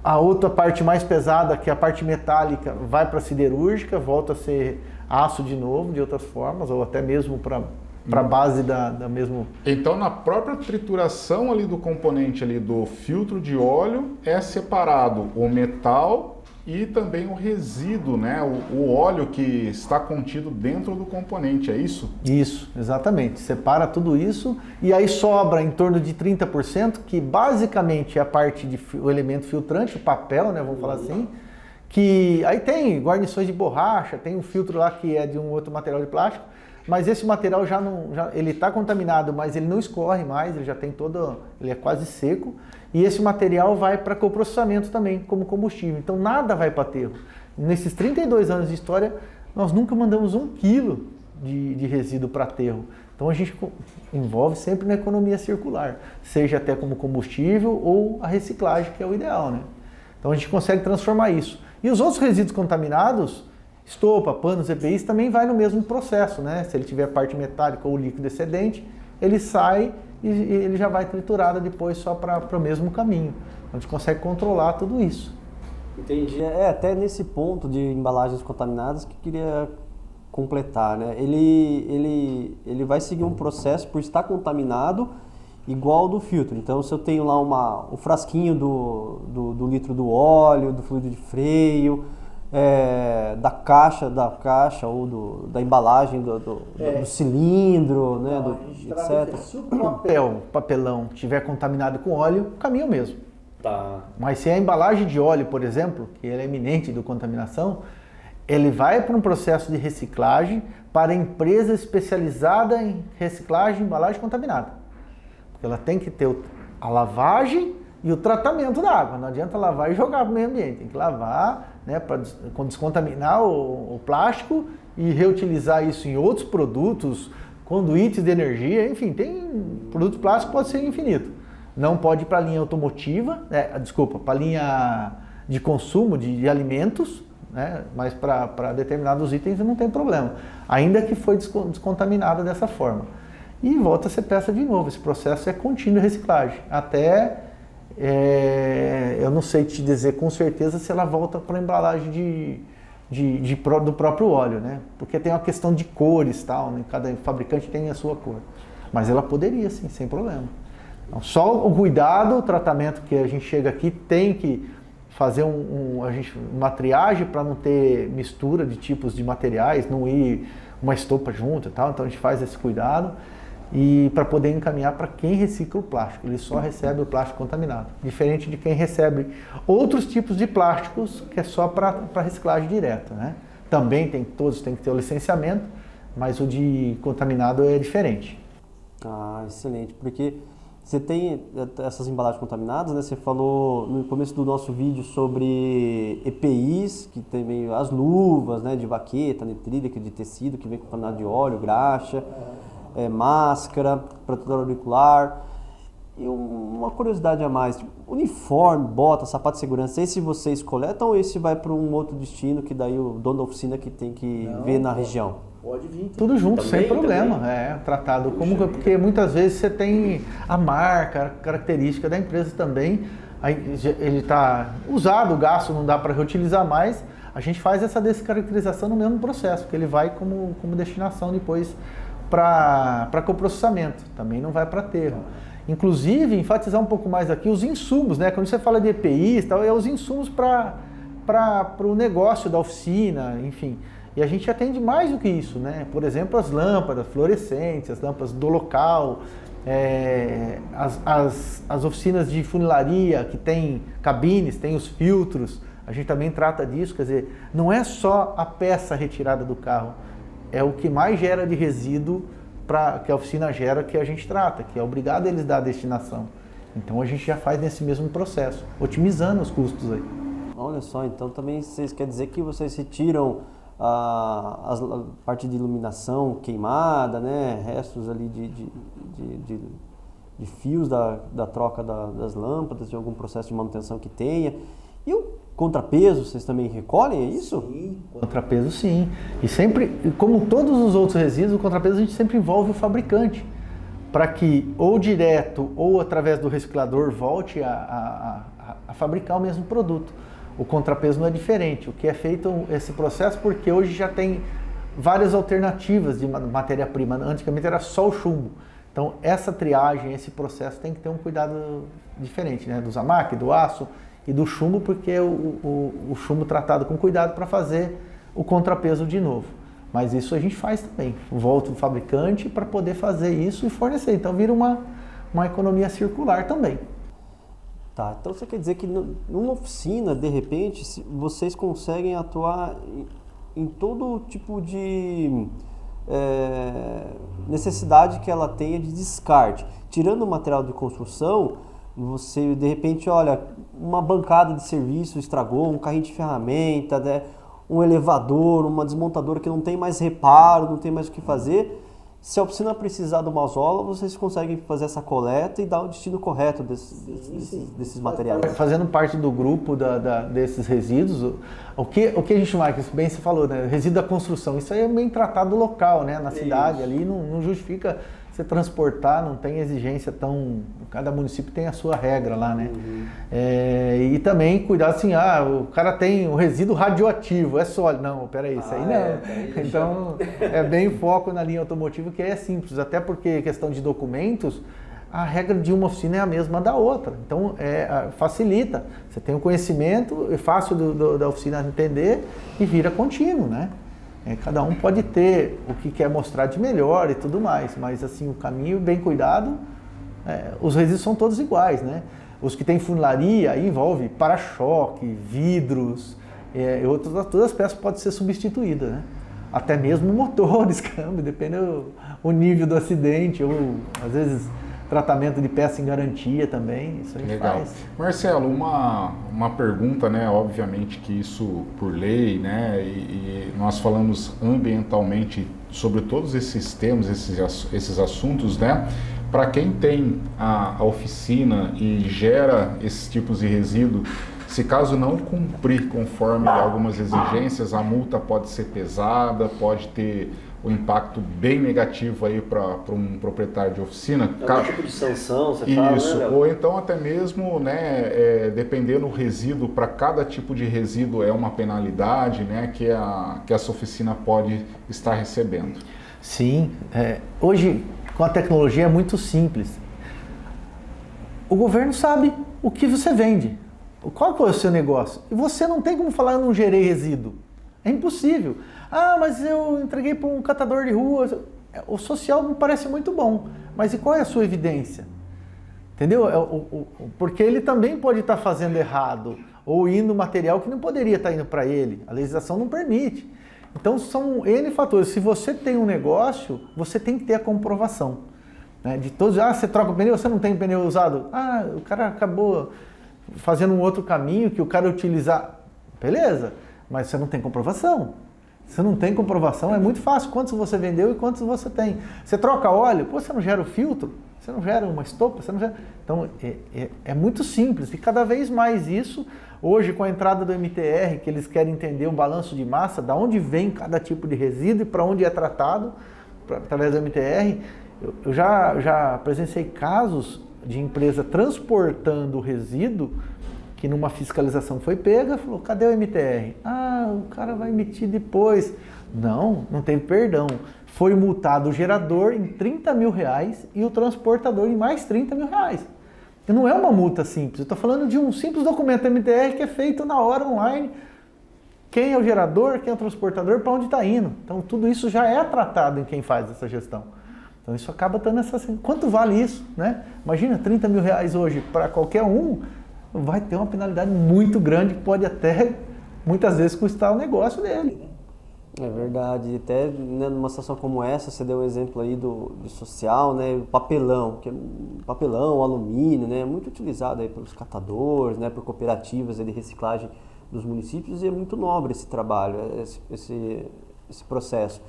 A outra parte mais pesada, que é a parte metálica, vai para a siderúrgica, volta a ser aço de novo, de outras formas, ou até mesmo para a base da mesmo... Então, na própria trituração ali do componente ali do filtro de óleo, é separado o metal e também o resíduo, né? O óleo que está contido dentro do componente, é isso? Isso, exatamente. Separa tudo isso e aí sobra em torno de 30%, que basicamente é a parte o elemento filtrante, o papel, né? Vamos falar assim. Que aí tem guarnições de borracha, tem um filtro lá que é de um outro material de plástico, mas esse material ele está contaminado, mas ele não escorre mais, ele já tem ele é quase seco, e esse material vai para coprocessamento também, como combustível. Então nada vai para aterro. Nesses 32 anos de história, nós nunca mandamos 1 quilo de resíduo para aterro. Então a gente envolve sempre na economia circular, seja até como combustível ou a reciclagem, que é o ideal, né? Então a gente consegue transformar isso. E os outros resíduos contaminados, estopa, panos, EPIs, também vai no mesmo processo, né? Se ele tiver parte metálica ou líquido excedente, ele sai e ele já vai triturado depois só para o mesmo caminho. A gente consegue controlar tudo isso. Entendi. Até nesse ponto de embalagens contaminadas que queria completar, né? Ele vai seguir um processo por estar contaminado igual ao do filtro. Então, se eu tenho lá o frasquinho do litro do óleo, do fluido de freio, da caixa ou da embalagem do cilindro, né, etc. Se o papelão estiver contaminado com óleo, caminha o mesmo. Tá. Mas se a embalagem de óleo, por exemplo, que ela é iminente de contaminação, ele vai para um processo de reciclagem para a empresa especializada em reciclagem de embalagem contaminada. Porque ela tem que ter a lavagem e o tratamento da água. Não adianta lavar e jogar para o meio ambiente. Tem que lavar, né, para descontaminar o plástico e reutilizar isso em outros produtos, conduítes de energia, enfim, produto plástico pode ser infinito. Não pode ir para a linha automotiva, para a linha de consumo de alimentos, né, mas para determinados itens não tem problema, ainda que foi descontaminado dessa forma. E volta a ser peça de novo. Esse processo é contínuo de reciclagem. Até, eu não sei te dizer com certeza se ela volta para a embalagem do próprio óleo, né? Porque tem uma questão de cores, tal, né? Cada fabricante tem a sua cor. Mas ela poderia, sim, sem problema. Então, só o cuidado, o tratamento que a gente chega aqui tem que fazer uma triagem para não ter mistura de tipos de materiais, não ir uma estopa junto e tal. Então a gente faz esse cuidado. E para poder encaminhar para quem recicla o plástico, ele só recebe o plástico contaminado, diferente de quem recebe outros tipos de plásticos que é só para reciclagem direta, né? Também todos têm que ter o licenciamento, mas o de contaminado é diferente. Ah, excelente, porque você tem essas embalagens contaminadas, né? Você falou no começo do nosso vídeo sobre EPIs, que tem as luvas, né, de vaqueta, nitrílica, de tecido, que vem contaminado de óleo, graxa. Máscara, protetor auricular. E uma curiosidade a mais, uniforme, bota, sapato de segurança, esse vocês coletam ou esse vai para um outro destino que daí o dono da oficina que tem que ver na região? Pode vir. Tudo junto, Também, sem problema. também. Tratado como... Porque muitas vezes você tem a marca, a característica da empresa também. Aí ele está usado, o gasto não dá para reutilizar mais. A gente faz essa descaracterização no mesmo processo, que ele vai como destinação depois para coprocessamento. Também não vai para aterro. Inclusive, enfatizar um pouco mais aqui os insumos, né? Quando você fala de EPIs, tal, é os insumos para o negócio da oficina, enfim. E a gente atende mais do que isso, né? Por exemplo, as lâmpadas fluorescentes, as lâmpadas do local, as oficinas de funilaria que tem cabines, tem os filtros, a gente também trata disso, quer dizer, não é só a peça retirada do carro, é o que mais gera de resíduo que a oficina gera que a gente trata, que é obrigado a eles dar a destinação. Então a gente já faz nesse mesmo processo, otimizando os custos aí. Olha só, então também vocês quer dizer que vocês retiram a parte de iluminação queimada, né? Restos ali de fios da troca das lâmpadas, de algum processo de manutenção que tenha. E o contrapeso, vocês também recolhem, é isso? Sim, contrapeso sim. E sempre, como todos os outros resíduos, o contrapeso a gente sempre envolve o fabricante, para que ou direto ou através do reciclador volte a fabricar o mesmo produto. O contrapeso não é diferente. O que é feito esse processo, porque hoje já tem várias alternativas de matéria-prima. Antigamente era só o chumbo. Então essa triagem, esse processo tem que ter um cuidado diferente, né? Do zamac, do aço e do chumbo, porque é o chumbo tratado com cuidado para fazer o contrapeso de novo. Mas isso a gente faz também. Volta o fabricante para poder fazer isso e fornecer. Então vira uma economia circular também. Tá, então você quer dizer que numa oficina, de repente, vocês conseguem atuar em todo tipo de necessidade que ela tenha de descarte. Tirando o material de construção, você de repente, olha, uma bancada de serviço estragou, um carrinho de ferramenta, né, um elevador, uma desmontadora que não tem mais reparo, não tem mais o que fazer. Se a oficina precisar de uma mola, vocês conseguem fazer essa coleta e dar o destino correto desses materiais. Fazendo parte do grupo desses resíduos, o que a gente marca, isso bem você falou, né? Resíduo da construção, isso aí é bem tratado local, né? Na cidade, ali não justifica você transportar, não tem exigência tão... Cada município tem a sua regra lá, né? E também cuidar assim, o cara tem um resíduo radioativo, é sólido. Não, peraí, isso aí não. Então, é bem foco na linha automotiva, que é simples, até porque questão de documentos, a regra de uma oficina é a mesma da outra. Então, facilita. Você tem o conhecimento, é fácil da oficina entender e vira contínuo, né? Cada um pode ter o que quer mostrar de melhor e tudo mais, mas assim, o caminho bem cuidado, os resíduos são todos iguais, né? Os que tem funilaria, aí envolve para-choque, vidros, todas as peças podem ser substituídas, né? Até mesmo motores, câmbio, depende do nível do acidente, ou às vezes tratamento de peça em garantia também, isso a gente faz. Marcelo, uma pergunta, né? Obviamente que isso por lei, né? E nós falamos ambientalmente sobre todos esses temas, esses assuntos, né? Para quem tem a oficina e gera esses tipos de resíduo, se caso não cumprir conforme algumas exigências, a multa pode ser pesada, pode ter um impacto bem negativo aí para um proprietário de oficina. É um tipo de sanção, você fala, né, Léo? Ou então até mesmo, né, dependendo do resíduo, para cada tipo de resíduo é uma penalidade, né, que essa oficina pode estar recebendo. Sim, hoje com a tecnologia é muito simples. O governo sabe o que você vende, qual que é o seu negócio, e você não tem como falar eu não gerei resíduo, é impossível. Mas eu entreguei para um catador de rua. O social me parece muito bom, mas e qual é a sua evidência? Entendeu? Porque ele também pode estar fazendo errado, ou indo material que não poderia estar indo para ele. A legislação não permite. Então são N fatores. Se você tem um negócio, você tem que ter a comprovação, né? De todos, você troca o pneu, você não tem pneu usado. O cara acabou fazendo um outro caminho que o cara utilizar. Beleza, mas você não tem comprovação. Se não tem comprovação, é muito fácil quantos você vendeu e quantos você tem. Você troca óleo, você não gera o filtro, Você não gera uma estopa? Você não gera... Então, é muito simples. E cada vez mais isso, hoje com a entrada do MTR, que eles querem entender o balanço de massa, da onde vem cada tipo de resíduo e para onde é tratado, através do MTR, eu já presenciei casos de empresa transportando o resíduo que numa fiscalização foi pega, falou, cadê o MTR? Ah, o cara vai emitir depois. Não teve perdão. Foi multado o gerador em R$30 mil e o transportador em mais R$30 mil. E não é uma multa simples, eu estou falando de um simples documento MTR que é feito na hora online. Quem é o gerador, quem é o transportador, para onde está indo. Então tudo isso já é tratado em quem faz essa gestão. Então isso acaba dando essa... Quanto vale isso, né? Imagina, R$30 mil hoje para qualquer um, vai ter uma penalidade muito grande, que pode até, muitas vezes, custar o negócio dele. É verdade, até né, numa situação como essa, você deu um exemplo aí do social, né, o papelão, que é papelão, alumínio, né, muito utilizado aí pelos catadores, né, por cooperativas de reciclagem dos municípios, e é muito nobre esse trabalho, esse processo.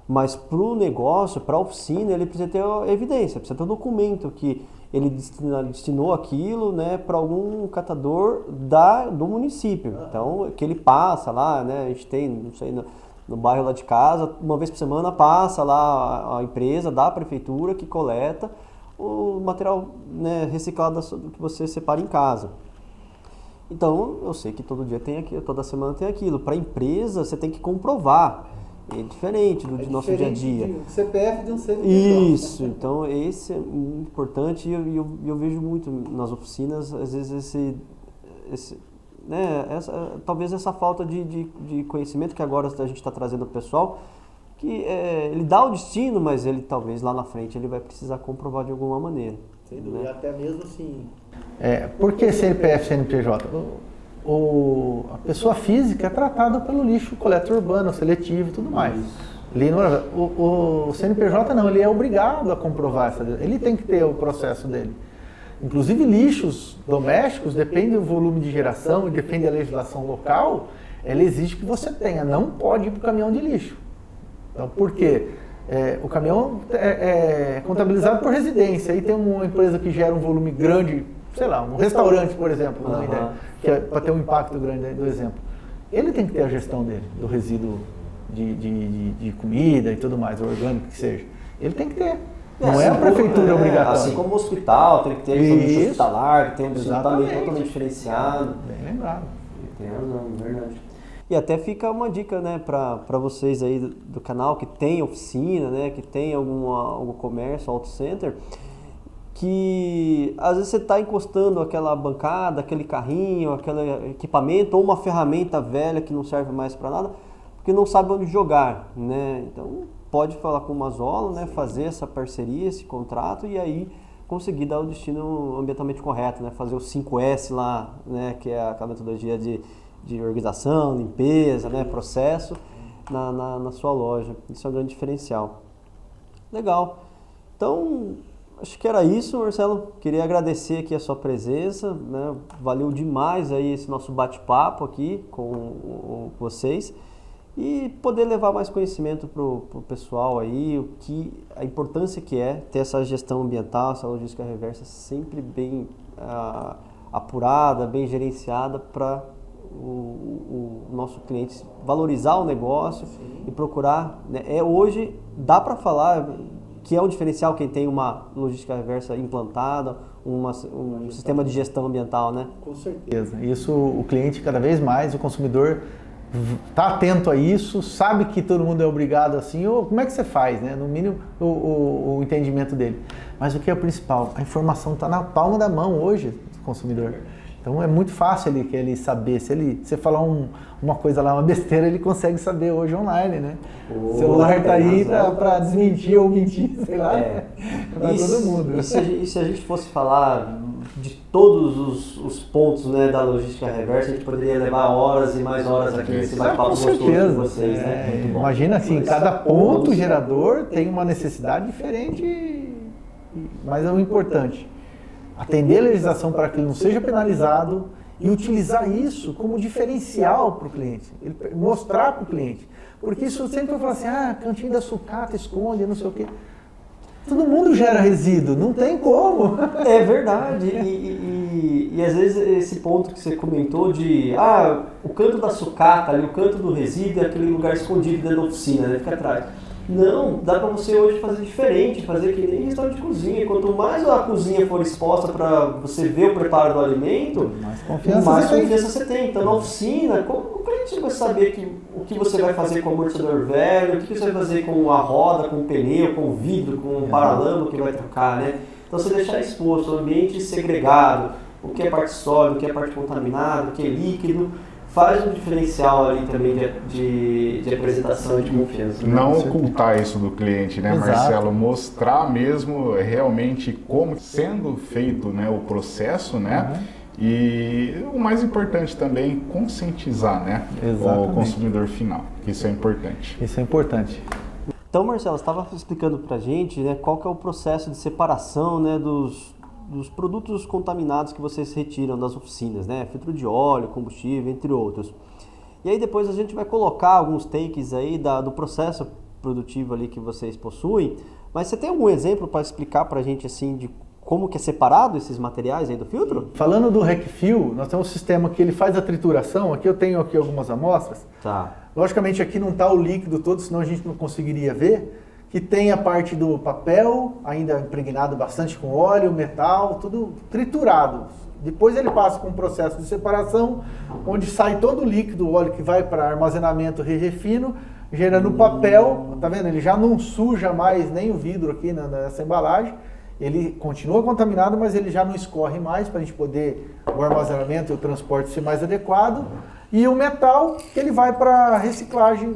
Mas para o negócio, para a oficina, ele precisa ter evidência, precisa ter um documento que ele destinou aquilo, né, para algum catador do município. Então, que ele passa lá, né, a gente tem, não sei, no bairro lá de casa, uma vez por semana passa lá a empresa da prefeitura que coleta o material, né, reciclado que você separa em casa. Então, eu sei que todo dia tem aquilo, toda semana tem aquilo. Para a empresa, você tem que comprovar. É diferente do nosso dia a dia. De um CPF de um CNPJ. Isso, então esse é importante e eu vejo muito nas oficinas, às vezes talvez essa falta de conhecimento que agora a gente está trazendo para o pessoal, que ele dá o destino, mas ele talvez lá na frente ele vai precisar comprovar de alguma maneira. Sem dúvida, né? Até mesmo assim. Por que CPF, CNPJ? A pessoa física é tratada pelo lixo coleta urbano, seletivo e tudo mais. O CNPJ não, ele é obrigado a comprovar, ele tem que ter o processo dele. Inclusive lixos domésticos, depende do volume de geração e depende da legislação local, ela exige que você tenha, não pode ir para o caminhão de lixo. Então, por quê? O caminhão é contabilizado por residência, aí tem uma empresa que gera um volume grande, sei lá, um restaurante, por exemplo, uma ideia, que é para ter um impacto grande do exemplo. Ele tem que ter a gestão dele, do resíduo de comida e tudo mais, orgânico que seja. Ele tem que ter. Não é a prefeitura obrigatória. Assim como o hospital, tem que ter um hospitalar, que tem um departamento totalmente diferenciado. Bem lembrado. Tem razão, verdade. E até fica uma dica, né, para vocês aí do canal que tem oficina, né, que tem algum comércio, auto center, que às vezes você está encostando aquela bancada, aquele carrinho, aquele equipamento ou uma ferramenta velha que não serve mais para nada, porque não sabe onde jogar, né? Então pode falar com o Mazola, né, fazer essa parceria, esse contrato e aí conseguir dar o destino ambientalmente correto, né? Fazer o 5S lá, né, que é aquela metodologia de organização, limpeza, né, processo na sua loja. Isso é um grande diferencial. Legal. Então, acho que era isso, Marcelo. Queria agradecer aqui a sua presença, né? Valeu demais aí esse nosso bate-papo aqui com vocês e poder levar mais conhecimento para o pessoal aí, a importância que é ter essa gestão ambiental, essa logística reversa sempre bem apurada, bem gerenciada para o nosso cliente valorizar o negócio. Sim. E procurar, né? Hoje dá para falar que é um diferencial quem tem uma logística reversa implantada, um sistema de gestão ambiental, né? Com certeza. Isso, o cliente cada vez mais, o consumidor está atento a isso, sabe que todo mundo é obrigado assim, ou como é que você faz, né? No mínimo o entendimento dele. Mas o que é o principal? A informação está na palma da mão hoje do consumidor. Então é muito fácil ele saber, se você falar uma coisa lá, uma besteira, ele consegue saber hoje online, né? O celular está aí para desmentir ou mentir, sei lá, para todo mundo. E se a gente fosse falar de todos os pontos, né, da logística reversa, a gente poderia levar horas e mais horas aqui nesse bate-papo gostoso com vocês, né? Imagina assim, cada ponto gerador tem uma necessidade diferente, mas é o importante. Atender a legislação para que ele não seja penalizado e utilizar isso como diferencial para o cliente, mostrar para o cliente. Porque isso sempre vai falar assim, cantinho da sucata esconde, não sei o quê. Todo mundo gera resíduo, não tem como. É verdade. E às vezes esse ponto que você comentou de o canto da sucata ali, o canto do resíduo é aquele lugar escondido dentro da oficina, né? Fica atrás. Não, dá para você hoje fazer diferente, fazer que nem restaurante de cozinha. Quanto mais a cozinha for exposta para você ver o preparo do alimento, mais confiança você tem. Então na oficina, como o cliente vai saber o que você vai fazer com o amortecedor velho, o que você vai fazer com a roda, com o pneu, com o vidro, com o paralama que vai trocar, né? Então você deixar exposto, o ambiente segregado, o que é parte sólida, o que é parte contaminada, o que é líquido, faz um diferencial ali também de apresentação e de confiança. Né? Não ocultar isso do cliente, né, Exato. Marcelo? Mostrar mesmo realmente como sendo feito, né, o processo, né? E o mais importante também, conscientizar, né, o consumidor final, que isso é importante. Isso é importante. Então, Marcelo, você estava explicando para a gente, né, qual que é o processo de separação, né, dos produtos contaminados que vocês retiram das oficinas, né? Filtro de óleo, combustível, entre outros. E aí depois a gente vai colocar alguns takes aí do processo produtivo ali que vocês possuem, mas você tem algum exemplo para explicar para a gente assim de como que é separado esses materiais aí do filtro? Falando do RecFill, nós temos um sistema que ele faz a trituração, aqui eu tenho aqui algumas amostras. Tá. Logicamente aqui não está o líquido todo, senão a gente não conseguiria ver. Que tem a parte do papel, ainda impregnado bastante com óleo, metal, tudo triturado. Depois ele passa por um processo de separação, onde sai todo o líquido, o óleo que vai para armazenamento e refino, gerando papel, tá vendo? Ele já não suja mais nem o vidro aqui nessa embalagem, ele continua contaminado, mas ele já não escorre mais para a gente poder o armazenamento e o transporte ser mais adequado. E o metal, que ele vai para reciclagem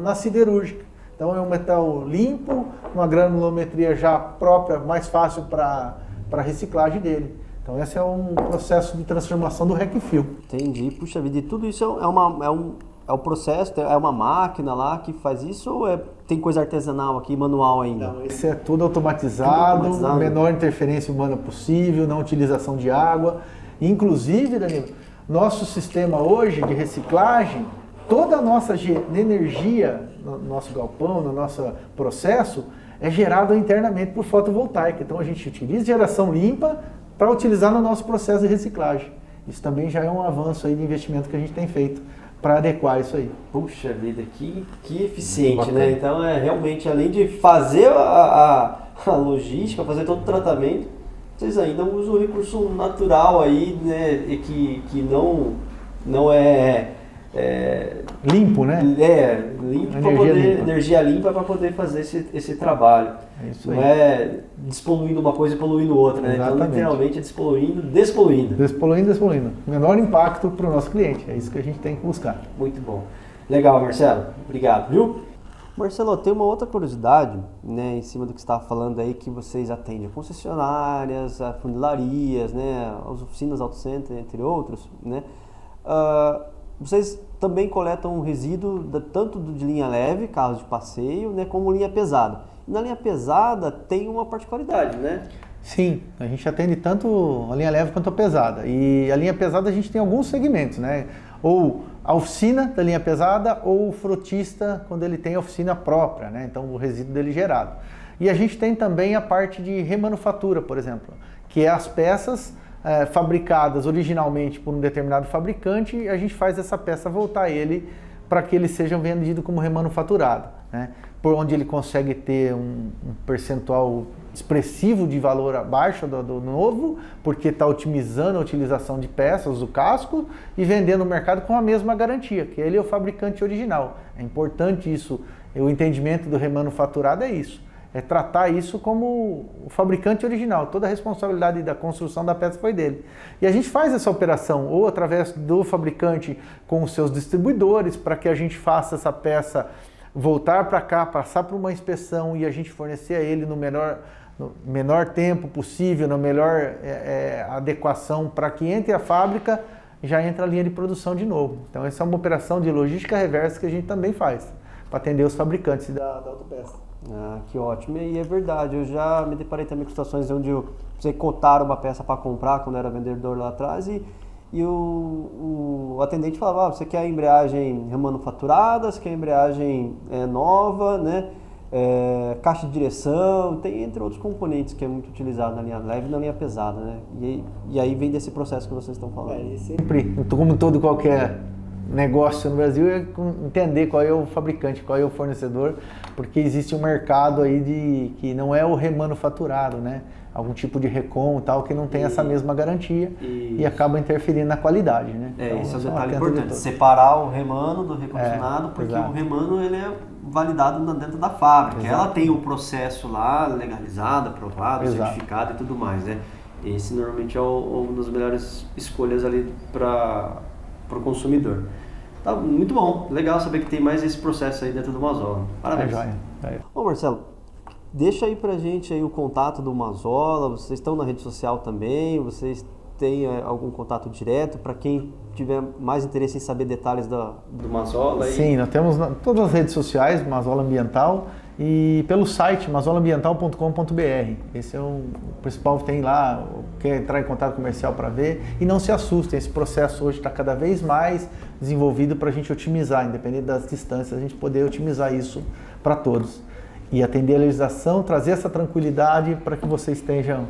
na siderúrgica. Então é um metal limpo, uma granulometria já própria, mais fácil para a reciclagem dele. Então esse é um processo de transformação do RecFill. Entendi. Puxa vida, e tudo isso é um processo, é uma máquina lá que faz isso ou tem coisa artesanal aqui, manual ainda? Não, esse é tudo automatizado, menor interferência humana possível, não utilização de água. Inclusive, Danilo, nosso sistema hoje de reciclagem, toda a nossa energia no nosso galpão, no nosso processo, é gerada internamente por fotovoltaica. Então a gente utiliza geração limpa para utilizar no nosso processo de reciclagem. Isso também já é um avanço aí de investimento que a gente tem feito para adequar isso aí. Puxa vida, que eficiente, né? Então realmente, além de fazer a logística, fazer todo o tratamento, vocês ainda usam o recurso natural aí, né? E que não é limpo, né? Limpo para poder, energia limpa para poder fazer esse trabalho. É isso não aí. É despoluindo uma coisa e poluindo outra, né? Exatamente. Então, literalmente é despoluindo. Despoluindo. Menor impacto para o nosso cliente. É isso que a gente tem que buscar. Muito bom. Legal, Marcelo. Obrigado, viu? Marcelo, tem uma outra curiosidade, né, em cima do que você estava falando aí, que vocês atendem a concessionárias, a funilarias, né, as oficinas Auto Center, entre outros, né? Vocês também coletam resíduo tanto de linha leve, carros de passeio, né, como linha pesada. E na linha pesada tem uma particularidade, né? Sim, a gente atende tanto a linha leve quanto a pesada. E a linha pesada a gente tem alguns segmentos, né? Ou a oficina da linha pesada ou o frotista quando ele tem a oficina própria, né? Então o resíduo dele gerado. E a gente tem também a parte de remanufatura, por exemplo, que é as peças fabricadas originalmente por um determinado fabricante e a gente faz essa peça voltar a ele para que ele seja vendido como remanufaturado, né? Por onde ele consegue ter um percentual expressivo de valor abaixo do novo, porque está otimizando a utilização de peças do casco e vendendo no mercado com a mesma garantia, que ele é o fabricante original. É importante isso, o entendimento do remanufaturado é isso. É tratar isso como o fabricante original, toda a responsabilidade da construção da peça foi dele. E a gente faz essa operação ou através do fabricante com os seus distribuidores para que a gente faça essa peça voltar para cá, passar por uma inspeção e a gente fornecer a ele no menor tempo possível, na melhor adequação para que entre a fábrica já entra a linha de produção de novo. Então essa é uma operação de logística reversa que a gente também faz para atender os fabricantes da autopeça. Ah, que ótimo. E é verdade, eu já me deparei também com situações onde você cotaram uma peça para comprar quando era vendedor lá atrás e o atendente falava, você quer a embreagem remanufaturada, você quer a embreagem nova, né? caixa de direção, tem entre outros componentes que é muito utilizado na linha leve e na linha pesada, né? E aí vem desse processo que vocês estão falando. Sempre, como todo qualquer negócio no Brasil, é entender qual é o fabricante, qual é o fornecedor, porque existe um mercado aí que não é o remanufaturado, né? Algum tipo de recon e tal, que não tem essa mesma garantia e acaba interferindo na qualidade, né? Então, esse é um só detalhe atento importante, de separar o remano do recondicionado, porque exato. o remano ele é validado dentro da fábrica, Exato. ela tem o processo lá legalizado, aprovado, Exato. certificado e tudo mais, né? Esse normalmente é uma das melhores escolhas ali para o consumidor. Tá muito bom, legal saber que tem mais esse processo aí dentro do Mazola. Parabéns. Joia. Ô Marcelo, deixa aí pra gente aí o contato do Mazola, vocês estão na rede social também, vocês têm algum contato direto para quem tiver mais interesse em saber detalhes do Mazola? Sim, nós temos todas as redes sociais, Mazola Ambiental, e pelo site mazolaambiental.com.br. Esse é o principal, tem lá, quer entrar em contato comercial para ver. E não se assustem, esse processo hoje está cada vez mais desenvolvido para a gente otimizar, independente das distâncias, a gente poder otimizar isso para todos. E atender a legislação, trazer essa tranquilidade para que vocês estejam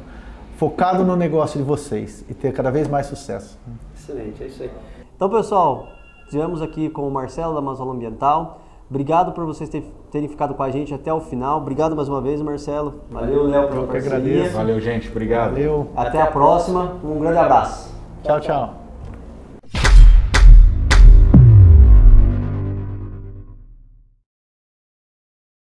focados no negócio de vocês e ter cada vez mais sucesso. Excelente, é isso aí. Então, pessoal, estivemos aqui com o Marcelo da Mazola Ambiental. Obrigado por vocês terem ficado com a gente até o final. Obrigado mais uma vez, Marcelo. Valeu, Léo, pela parceria. Valeu, gente. Obrigado. Valeu. Até a próxima. Um grande abraço. Tchau, tchau.